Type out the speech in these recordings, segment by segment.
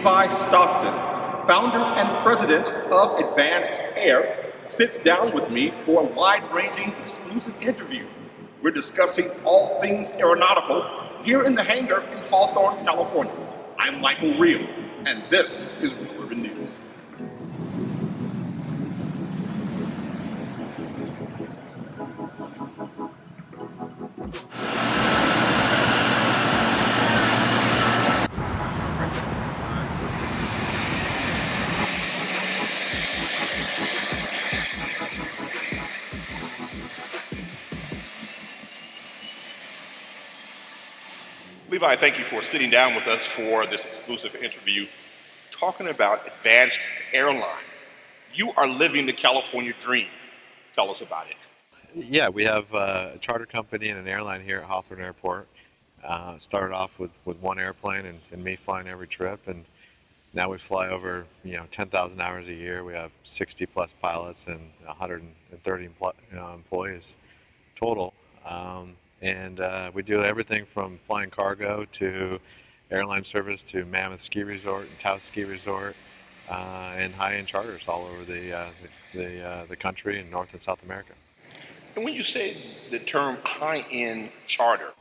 Levi Stockton, founder and president of Advanced Air, sits down with me for a wide-ranging exclusive interview. We're discussing all things aeronautical here in the hangar in Hawthorne, California. I'm Michael Reel, and this is Real Urban News. Levi, thank you for sitting down with us for this exclusive interview talking about Advanced Airline. You are living the California dream. Tell us about it. Yeah, we have a charter company and an airline here at Hawthorne Airport. Started off with one airplane and me flying every trip, and now we fly over 10,000 hours a year. We have 60 plus pilots and 130 employees total. And we do everything from flying cargo to airline service to Mammoth Ski Resort and Taos Ski Resort, and high-end charters all over the country in North and South America. And when you say the term high-end charter,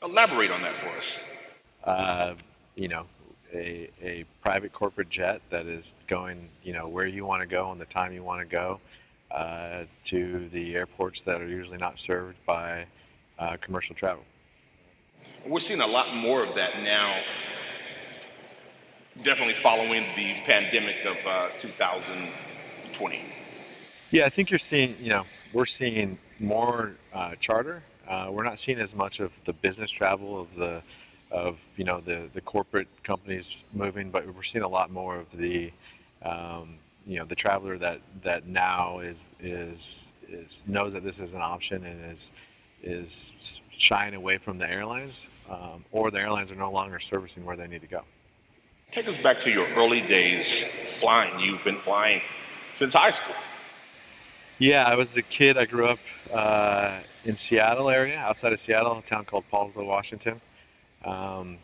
elaborate on that for us. A private corporate jet that is going where you want to go and the time you want to go. To the airports that are usually not served by commercial travel. We're seeing a lot more of that now, definitely following the pandemic of 2020. Yeah, I think we're seeing more charter. We're not seeing as much of the business travel of the corporate companies moving, but we're seeing a lot more of the the traveler that now knows that this is an option and is shying away from the airlines, or the airlines are no longer servicing where they need to go. Take us back to your early days flying. You've been flying since high school. Yeah, I was a kid. I grew up in Seattle area, outside of Seattle, a town called Paulsville, Washington,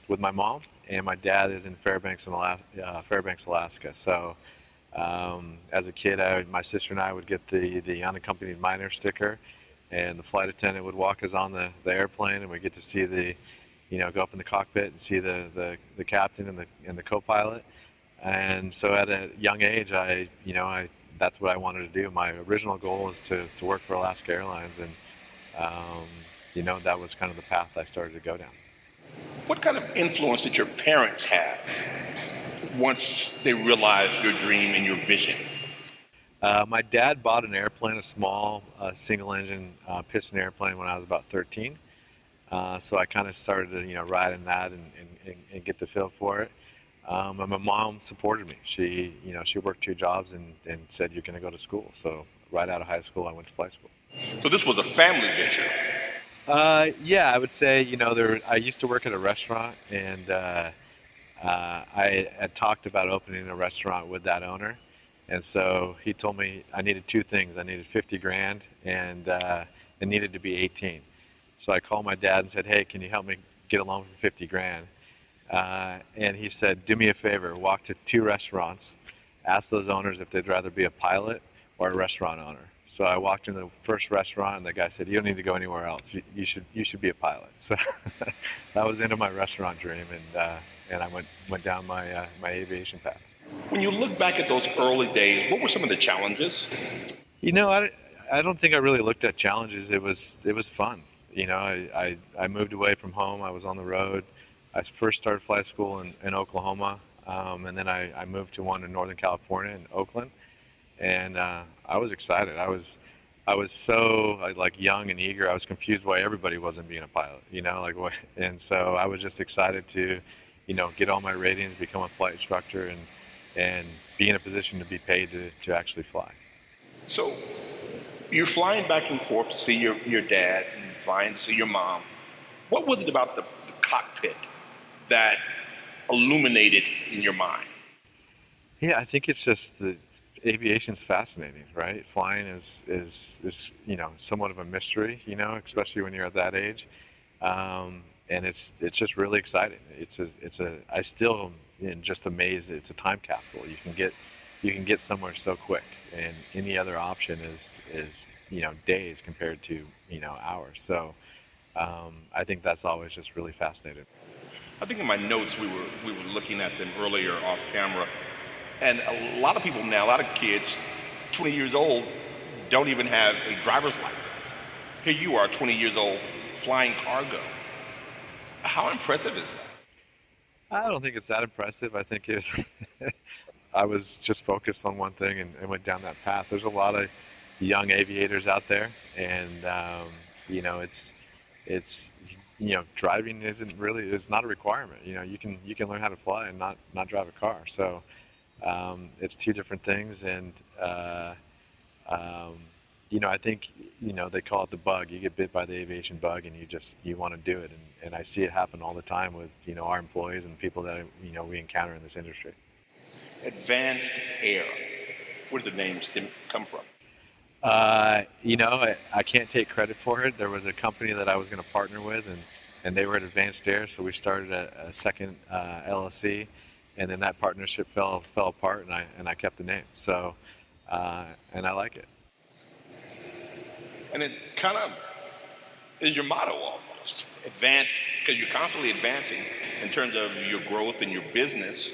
with my mom, and my dad is in Fairbanks, Alaska. So. As a kid, my sister and I would get the unaccompanied minor sticker, and the flight attendant would walk us on the airplane, and we get to see go up in the cockpit and see the captain and the co-pilot. And so at a young age, that's what I wanted to do. My original goal was to work for Alaska Airlines, and that was kind of the path I started to go down. What kind of influence did your parents have once they realized your dream and your vision? My dad bought an airplane, a small single-engine piston airplane when I was about 13. So I kind of started to ride in that and get the feel for it. And my mom supported me. She worked 2 jobs and said, "You're going to go to school." So right out of high school, I went to flight school. So this was a family venture. Yeah, I would say I used to work at a restaurant, and I had talked about opening a restaurant with that owner, and so he told me I needed 2 things. I needed 50 grand, and it needed to be 18. So I called my dad and said, "Hey, can you help me get a loan for 50 grand?" And he said, "Do me a favor, walk to 2 restaurants, ask those owners if they'd rather be a pilot or a restaurant owner." So I walked into the first restaurant, and the guy said, "You don't need to go anywhere else. You should be a pilot." So that was into my restaurant dream, and I went down my aviation path. When you look back at those early days, what were some of the challenges? I don't think I really looked at challenges. It was fun. I moved away from home. I was on the road. I first started flight school in Oklahoma, and then I moved to one in Northern California in Oakland, and I was excited. I was so young and eager. I was confused why everybody wasn't being a pilot, and so I was just excited to get all my ratings, become a flight instructor, and be in a position to be paid to actually fly. So you're flying back and forth to see your dad and flying to see your mom. What was it about the cockpit that illuminated in your mind? Yeah, I think it's just aviation's fascinating, right? Flying is somewhat of a mystery, especially when you're at that age. And it's just really exciting. I still just amazed. It's a time capsule. You can get somewhere so quick, and any other option is days compared to hours. So I think that's always just really fascinating. I think in my notes we were looking at them earlier off camera, and a lot of people now, a lot of kids, 20 years old, don't even have a driver's license. Here you are, 20 years old, flying cargo. How impressive is that? I don't think it's that impressive. I think it's I was just focused on one thing and went down that path. There's a lot of young aviators out there, and it's driving is not a requirement. You can learn how to fly and not drive a car. So it's two different things, and I think they call it the bug. You get bit by the aviation bug, and you want to do it, and I see it happen all the time with our employees and people that we encounter in this industry. Advanced Air. Where did the name come from? I can't take credit for it. There was a company that I was going to partner with, and they were at Advanced Air, so we started a second LLC, and then that partnership fell apart, and I kept the name. So, and I like it. And it kind of is your motto almost. Advance, because you're constantly advancing in terms of your growth and your business.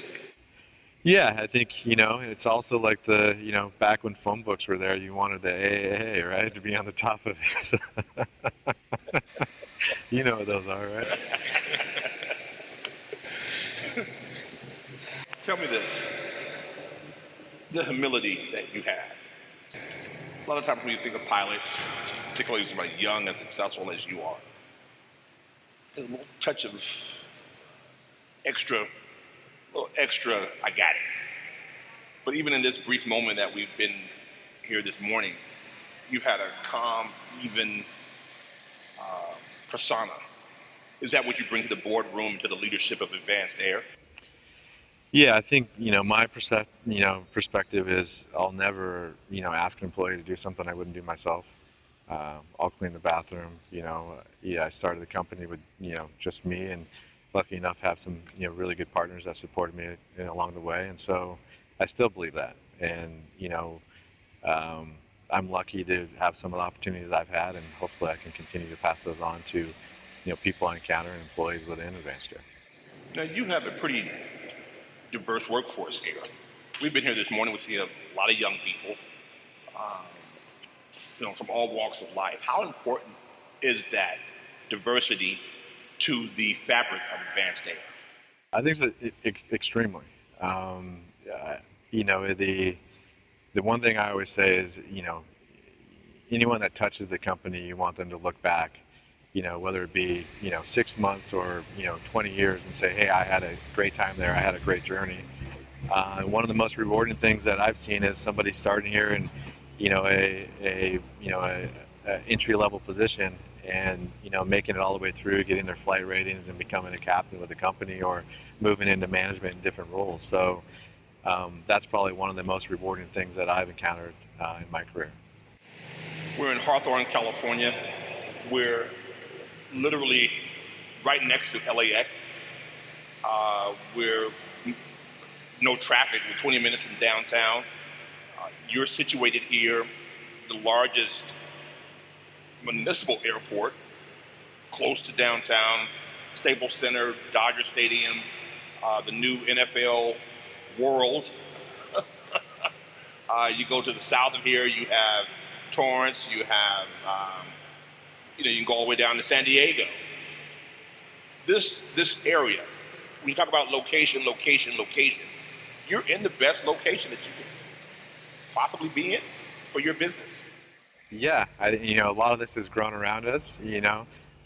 Yeah, I think, it's also like the, back when phone books were there, you wanted the AAA, right, to be on the top of it. You know what those are, right? Tell me this, the humility that you have. A lot of times when you think of pilots, particularly somebody young and successful as you are, there's a little touch of extra, I got it. But even in this brief moment that we've been here this morning, you've had a calm, even persona. Is that what you bring to the boardroom, to the leadership of Advanced Air? Yeah, I think, my perspective is I'll never, ask an employee to do something I wouldn't do myself. I'll clean the bathroom, I started the company with, just me, and lucky enough to have some, really good partners that supported me along the way. And so I still believe that. And, I'm lucky to have some of the opportunities I've had, and hopefully I can continue to pass those on to, people I encounter and employees within Advanced Air. Now, you have a pretty diverse workforce here. We've been here this morning. We see a lot of young people, from all walks of life. How important is that diversity to the fabric of Advanced Air? I think it's extremely. The one thing I always say is, anyone that touches the company, you want them to look back, whether it be, 6 months or, 20 years, and say, hey, I had a great time there. I had a great journey. One of the most rewarding things that I've seen is somebody starting here in, a entry-level position, and making it all the way through, getting their flight ratings and becoming a captain with the company, or moving into management in different roles. So that's probably one of the most rewarding things that I've encountered in my career. We're in Hawthorne, California. We're literally right next to LAX. We're no traffic. We're 20 minutes from downtown. You're situated here, the largest municipal airport, close to downtown, Staples Center, Dodger Stadium, the new NFL World. You go to the south of here, you have Torrance, you have, you can go all the way down to San Diego. This area, when you talk about location, you're in the best location that you can possibly be in for your business. Yeah, a lot of this has grown around us,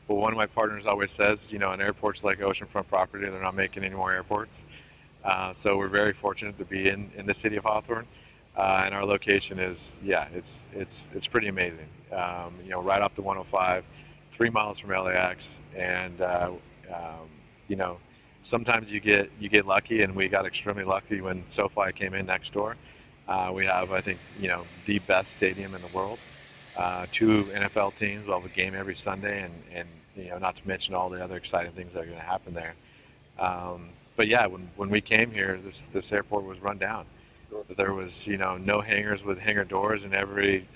but one of my partners always says, an airport's like oceanfront property. They're not making any more airports. So we're very fortunate to be in the city of Hawthorne. And our location is, it's pretty amazing. Right off the 105, 3 miles from LAX, and sometimes you get lucky, and we got extremely lucky when SoFi came in next door. We have, I think, the best stadium in the world. 2 NFL teams. We'll have a game every Sunday, and not to mention all the other exciting things that are going to happen there. but yeah, when we came here, this airport was run down. Sure. There was, no hangars with hangar doors, and every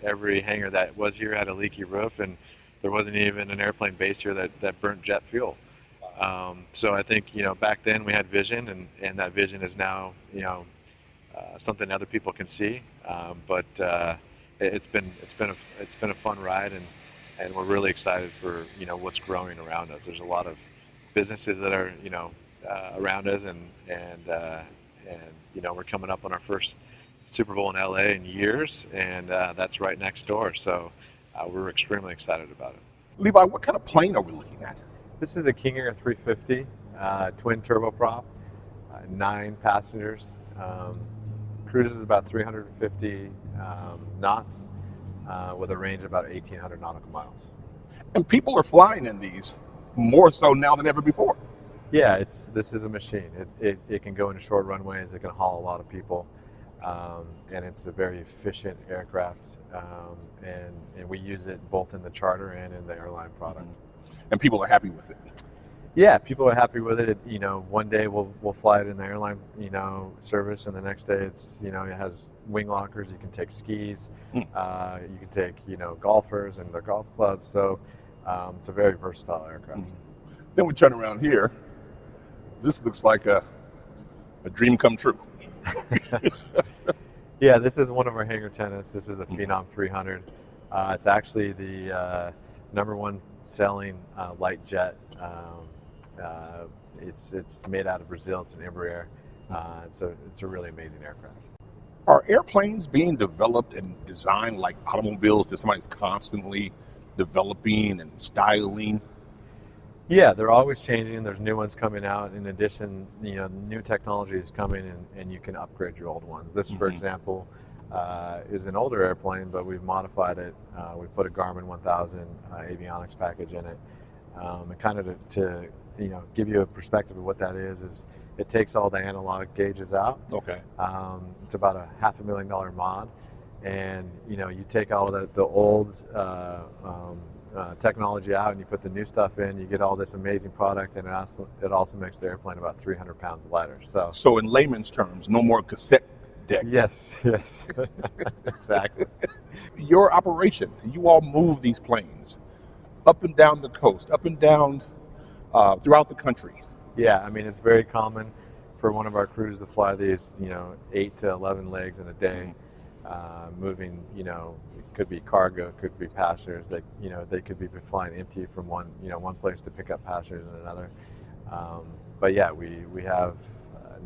hangar that was here had a leaky roof, and there wasn't even an airplane base here that burnt jet fuel. So I think, back then we had vision, and that vision is now, something other people can see. But it's been a fun ride, and we're really excited for what's growing around us. There's a lot of businesses that are around us, and we're coming up on our first Super Bowl in LA in years, and that's right next door. So we're extremely excited about it. Levi, what kind of plane are we looking at? This is a King Air 350 twin turboprop, 9 passengers. Cruises about 350 knots with a range of about 1,800 nautical miles. And people are flying in these more so now than ever before. Yeah, this is a machine. It can go into short runways. It can haul a lot of people, and it's a very efficient aircraft. And we use it both in the charter and in the airline product. And people are happy with it. Yeah, people are happy with it. One day we'll fly it in the airline, service, and the next day it has wing lockers. You can take skis. You can take, golfers and their golf clubs. So it's a very versatile aircraft. Then we turn around here. This looks like a dream come true. Yeah, this is one of our hangar tenants. This is a Phenom 300. It's actually the #1 selling light jet. It's made out of Brazil. It's an Embraer. It's a really amazing aircraft. Are airplanes being developed and designed like automobiles that somebody's constantly developing and styling? Yeah, they're always changing. There's new ones coming out. In addition, new technology is coming, and you can upgrade your old ones. This, for example, is an older airplane, but we've modified it. We put a Garmin 1000 avionics package in it. And kind of to give you a perspective of what that is it takes all the analog gauges out. Okay. It's about a $500,000 mod, and you take all the old technology out and you put the new stuff in. You get all this amazing product, and it also makes the airplane about 300 pounds lighter. So in layman's terms, no more cassette deck. Yes, exactly. Your operation, you all move these planes up and down the coast, up and down throughout the country. Yeah, I mean, it's very common for one of our crews to fly these, 8 to 11 legs in a day, moving, it could be cargo, it could be passengers. They could be flying empty from one place to pick up passengers in another. But yeah, we have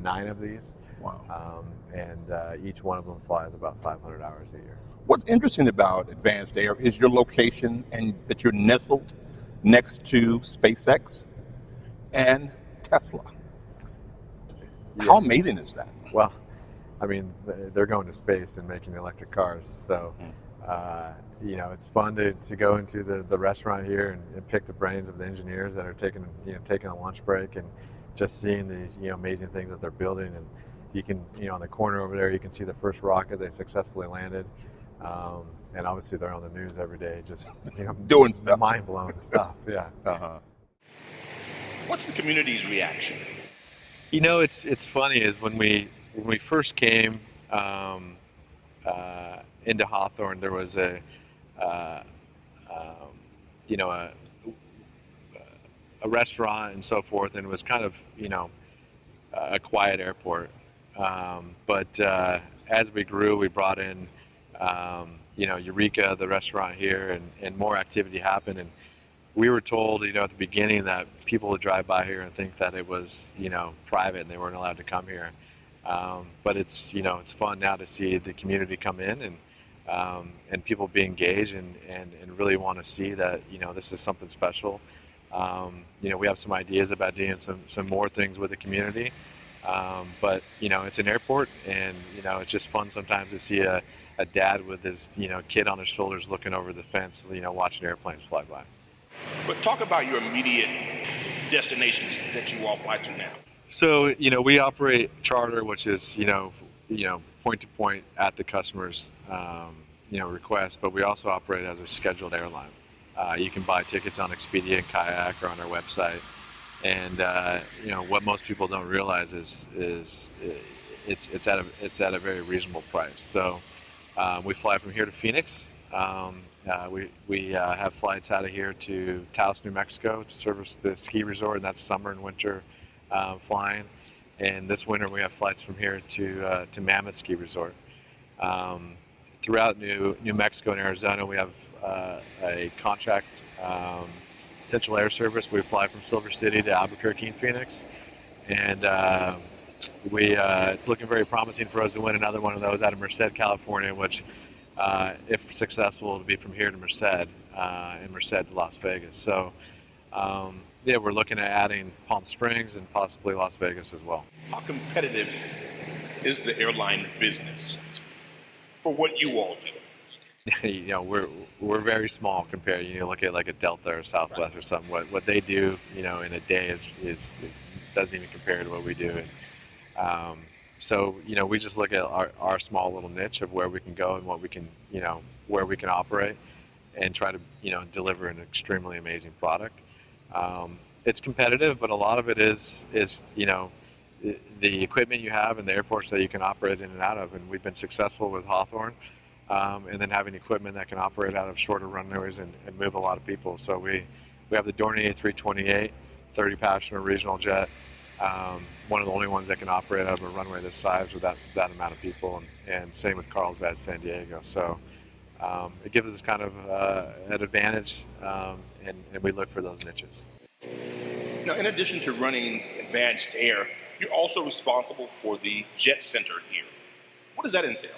9 of these. Wow. And each one of them flies about 500 hours a year. What's interesting about Advanced Air is your location, and that you're nestled next to SpaceX and Tesla. Yeah. How amazing is that? Well, I mean, they're going to space and making electric cars. So, it's fun to go into the restaurant here and pick the brains of the engineers that are taking a lunch break, and just seeing these, amazing things that they're building. And you can, on the corner over there, you can see the first rocket they successfully landed. And obviously they're on the news every day, just doing stuff, mind-blowing stuff. Yeah. What's the community's reaction? It's funny is when we first came into Hawthorne, there was a restaurant and so forth, and it was kind of a quiet airport. But as we grew, we brought in Eureka, the restaurant here, and more activity happened. And we were told, at the beginning that people would drive by here and think that it was, private and they weren't allowed to come here. But it's fun now to see the community come in and people be engaged and really want to see that, this is something special. We have some ideas about doing some more things with the community. But, it's an airport, and, it's just fun sometimes to see a dad with his, kid on his shoulders looking over the fence, watching airplanes fly by. But talk about your immediate destinations that you all fly to now. So, we operate charter, which is, point to point at the customer's, request, but we also operate as a scheduled airline. You can buy tickets on Expedia and Kayak or on our website. And what most people don't realize is it's at a very reasonable price. So we fly from here to Phoenix. We have flights out of here to Taos, New Mexico to service the ski resort, and that's summer and winter flying. And this winter we have flights from here to Mammoth Ski Resort. Throughout New Mexico and Arizona, we have a contract Central Air Service. We fly from Silver City to Albuquerque and Phoenix, and it's looking very promising for us to win another one of those out of Merced, California, which, if successful, will be from here to Merced, and Merced to Las Vegas. So, we're looking at adding Palm Springs and possibly Las Vegas as well. How competitive is the airline business for what you all do? We're very small compared. Look at like a Delta or Southwest or something. What they do, in a day is doesn't even compare to what we do. And so we just look at our small little niche of where we can go and what we can where we can operate, and try to deliver an extremely amazing product. It's competitive, but a lot of it is the equipment you have and the airports that you can operate in and out of. And we've been successful with Hawthorne. And then having equipment that can operate out of shorter runways and move a lot of people. So we have the Dornier 328, 30-passenger regional jet, one of the only ones that can operate out of a runway this size with that amount of people, and same with Carlsbad, San Diego. So it gives us kind of an advantage, and we look for those niches. Now, in addition to running Advanced Air, you're also responsible for the Jet Center here. What does that entail?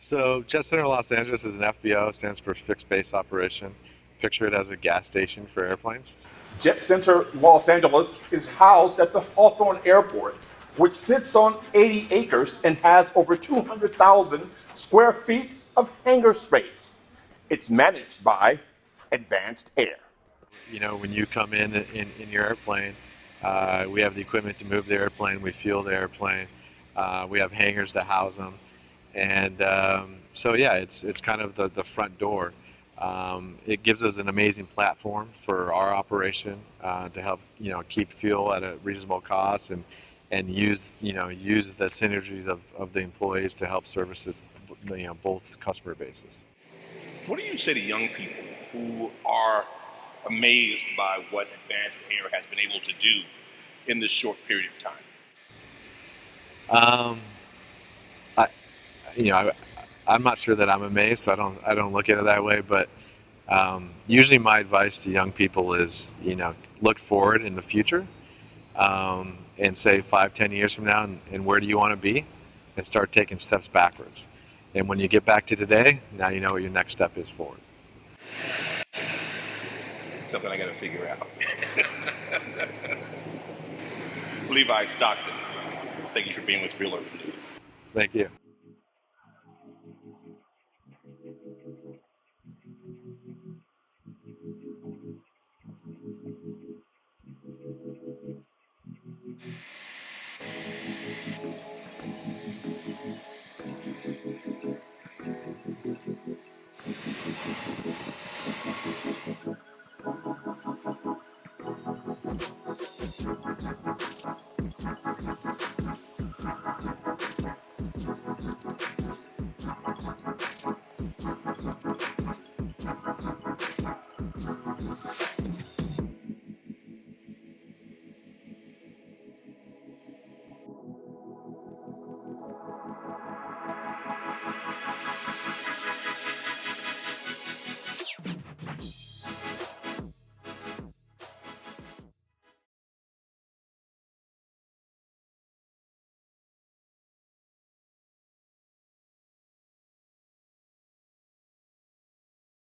So Jet Center Los Angeles is an FBO, stands for Fixed Base Operation. Picture it as a gas station for airplanes. Jet Center Los Angeles is housed at the Hawthorne Airport, which sits on 80 acres and has over 200,000 square feet of hangar space. It's managed by Advanced Air. When you come in your airplane, we have the equipment to move the airplane, we fuel the airplane, we have hangars to house them. And it's kind of the front door. It gives us an amazing platform for our operation to help keep fuel at a reasonable cost, and use the synergies of the employees to help services both customer bases. What do you say to young people who are amazed by what Advanced Air has been able to do in this short period of time? I'm not sure that I'm amazed, so I don't look at it that way. But usually, my advice to young people is, look forward in the future, and say 5-10 years from now, and where do you want to be, and start taking steps backwards. And when you get back to today, now you know what your next step is forward. Something I got to figure out. Levi Stockton, thank you for being with Real Urban News. Thank you.